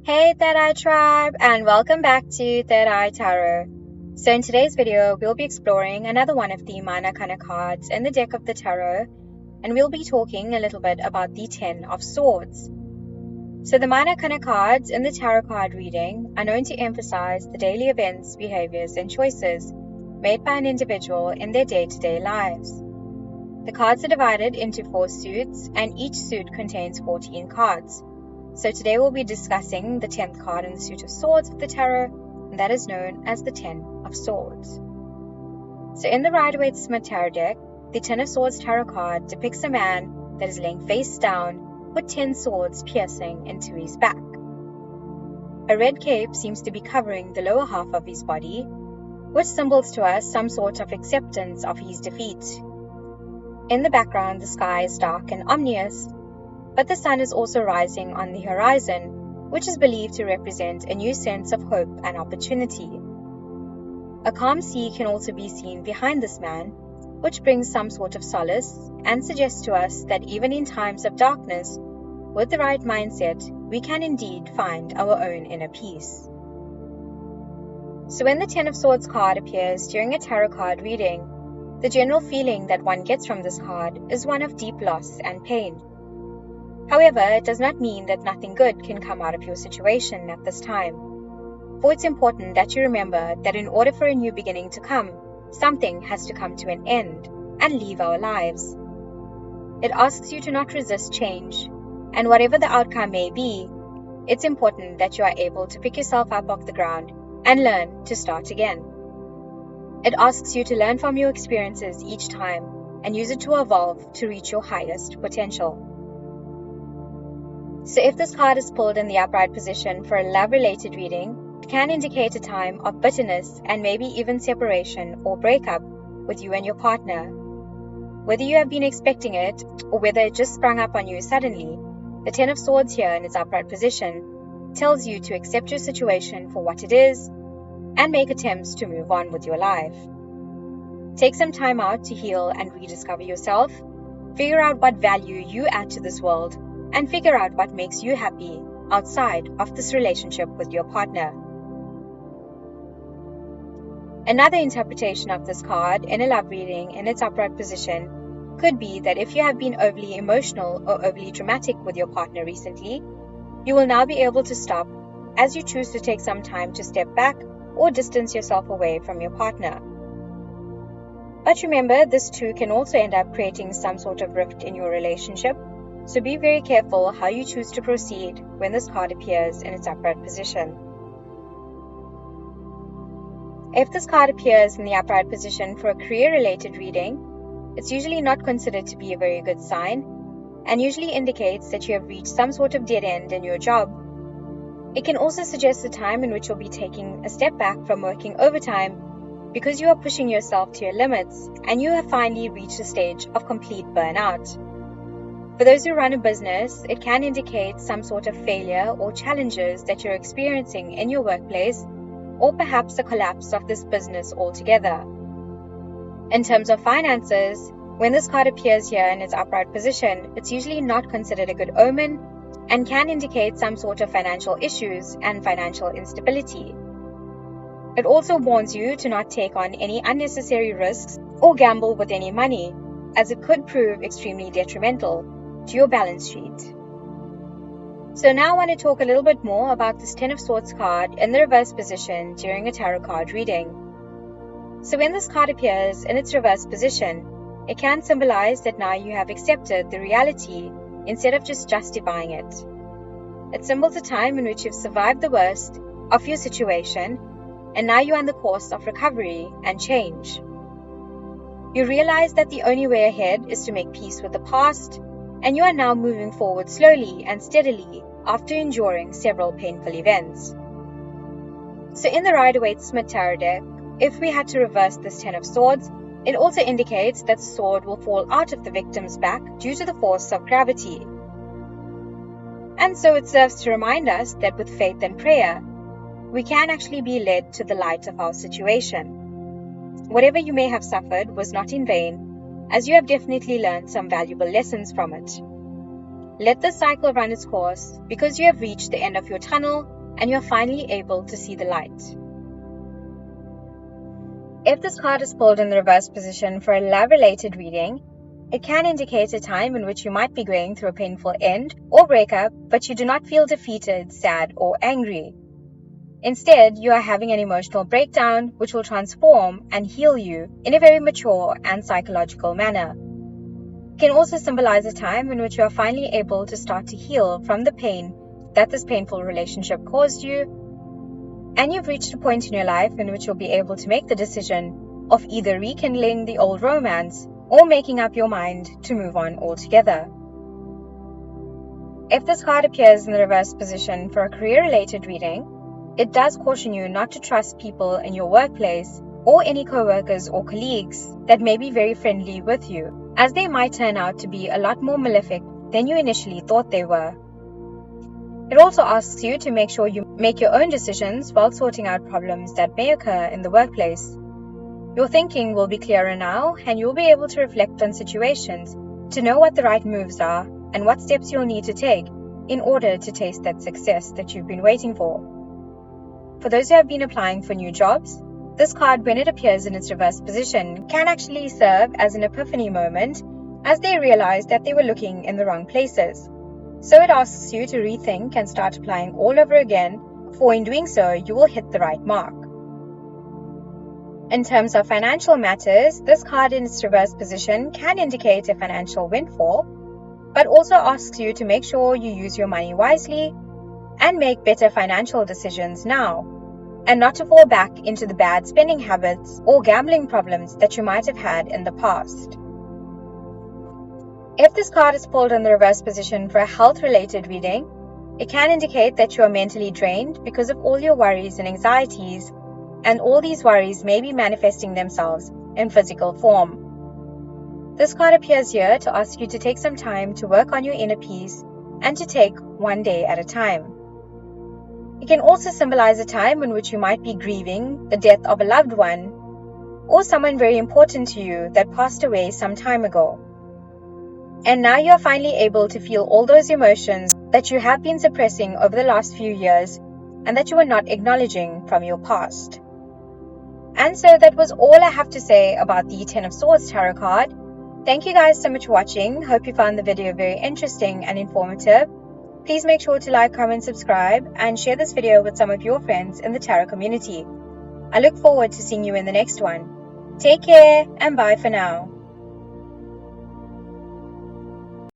Hey Third Eye Tribe, and welcome back to Third Eye Tarot. So in today's video, we'll be exploring another one of the minor arcana cards in the deck of the tarot, and we'll be talking a little bit about the Ten of Swords. So the minor arcana cards in the tarot card reading are known to emphasize the daily events, behaviors, and choices made by an individual in their day-to-day lives. The cards are divided into 4 suits, and each suit contains 14 cards. So today we'll be discussing the 10th card in the suit of swords of the tarot, and that is known as the Ten of Swords. So in the Rider-Waite-Smith tarot deck, the Ten of Swords tarot card depicts a man that is laying face down with 10 swords piercing into his back. A red cape seems to be covering the lower half of his body, which symbols to us some sort of acceptance of his defeat. In the background, the sky is dark and ominous, but the sun is also rising on the horizon, which is believed to represent a new sense of hope and opportunity. A calm sea can also be seen behind this man, which brings some sort of solace and suggests to us that even in times of darkness, with the right mindset, we can indeed find our own inner peace. So when the Ten of Swords card appears during a tarot card reading, the general feeling that one gets from this card is one of deep loss and pain. However, it does not mean that nothing good can come out of your situation at this time. For it's important that you remember that in order for a new beginning to come, something has to come to an end and leave our lives. It asks you to not resist change, and whatever the outcome may be, it's important that you are able to pick yourself up off the ground and learn to start again. It asks you to learn from your experiences each time and use it to evolve to reach your highest potential. So if this card is pulled in the upright position for a love-related reading, it can indicate a time of bitterness and maybe even separation or breakup with you and your partner. Whether you have been expecting it or whether it just sprung up on you suddenly, the Ten of Swords here in its upright position tells you to accept your situation for what it is and make attempts to move on with your life. Take some time out to heal and rediscover yourself, figure out what value you add to this world, and figure out what makes you happy outside of this relationship with your partner. Another interpretation of this card in a love reading in its upright position could be that if you have been overly emotional or overly dramatic with your partner recently, you will now be able to stop as you choose to take some time to step back or distance yourself away from your partner. But remember, this too can also end up creating some sort of rift in your relationship. So be very careful how you choose to proceed when this card appears in its upright position. If this card appears in the upright position for a career-related reading, it's usually not considered to be a very good sign and usually indicates that you have reached some sort of dead end in your job. It can also suggest a time in which you'll be taking a step back from working overtime because you are pushing yourself to your limits and you have finally reached a stage of complete burnout. For those who run a business, it can indicate some sort of failure or challenges that you're experiencing in your workplace, or perhaps a collapse of this business altogether. In terms of finances, when this card appears here in its upright position, it's usually not considered a good omen and can indicate some sort of financial issues and financial instability. It also warns you to not take on any unnecessary risks or gamble with any money, as it could prove extremely detrimental to your balance sheet. So now I want to talk a little bit more about this Ten of Swords card in the reverse position during a tarot card reading. So when this card appears in its reverse position, it can symbolize that now you have accepted the reality instead of just justifying it. It symbols a time in which you've survived the worst of your situation and now you're on the course of recovery and change. You realize that the only way ahead is to make peace with the past, and you are now moving forward slowly and steadily after enduring several painful events. So in the Rider-Waite-Smith tarot deck, if we had to reverse this Ten of Swords, it also indicates that the sword will fall out of the victim's back due to the force of gravity. And so it serves to remind us that with faith and prayer, we can actually be led to the light of our situation. Whatever you may have suffered was not in vain, as you have definitely learned some valuable lessons from it. Let this cycle run its course because you have reached the end of your tunnel and you're finally able to see the light. If this card is pulled in the reverse position for a love-related reading, it can indicate a time in which you might be going through a painful end or breakup, but you do not feel defeated, sad, or angry. Instead, you are having an emotional breakdown which will transform and heal you in a very mature and psychological manner. It can also symbolize a time in which you are finally able to start to heal from the pain that this painful relationship caused you, and you've reached a point in your life in which you'll be able to make the decision of either rekindling the old romance or making up your mind to move on altogether. If this card appears in the reverse position for a career-related reading, it does caution you not to trust people in your workplace or any co-workers or colleagues that may be very friendly with you, as they might turn out to be a lot more malefic than you initially thought they were. It also asks you to make sure you make your own decisions while sorting out problems that may occur in the workplace. Your thinking will be clearer now, and you'll be able to reflect on situations to know what the right moves are and what steps you'll need to take in order to taste that success that you've been waiting for. For those who have been applying for new jobs, this card, when it appears in its reverse position, can actually serve as an epiphany moment as they realize that they were looking in the wrong places. So it asks you to rethink and start applying all over again, for in doing so, you will hit the right mark. In terms of financial matters, this card in its reverse position can indicate a financial windfall, but also asks you to make sure you use your money wisely and make better financial decisions now, and not to fall back into the bad spending habits or gambling problems that you might have had in the past. If this card is pulled in the reverse position for a health-related reading, it can indicate that you are mentally drained because of all your worries and anxieties, and all these worries may be manifesting themselves in physical form. This card appears here to ask you to take some time to work on your inner peace and to take one day at a time. It can also symbolize a time in which you might be grieving the death of a loved one or someone very important to you that passed away some time ago. And now you are finally able to feel all those emotions that you have been suppressing over the last few years and that you were not acknowledging from your past. And so that was all I have to say about the Ten of Swords tarot card. Thank you guys so much for watching. Hope you found the video very interesting and informative. Please make sure to like, comment, subscribe, and share this video with some of your friends in the tarot community. I look forward to seeing you in the next one. Take care and bye for now.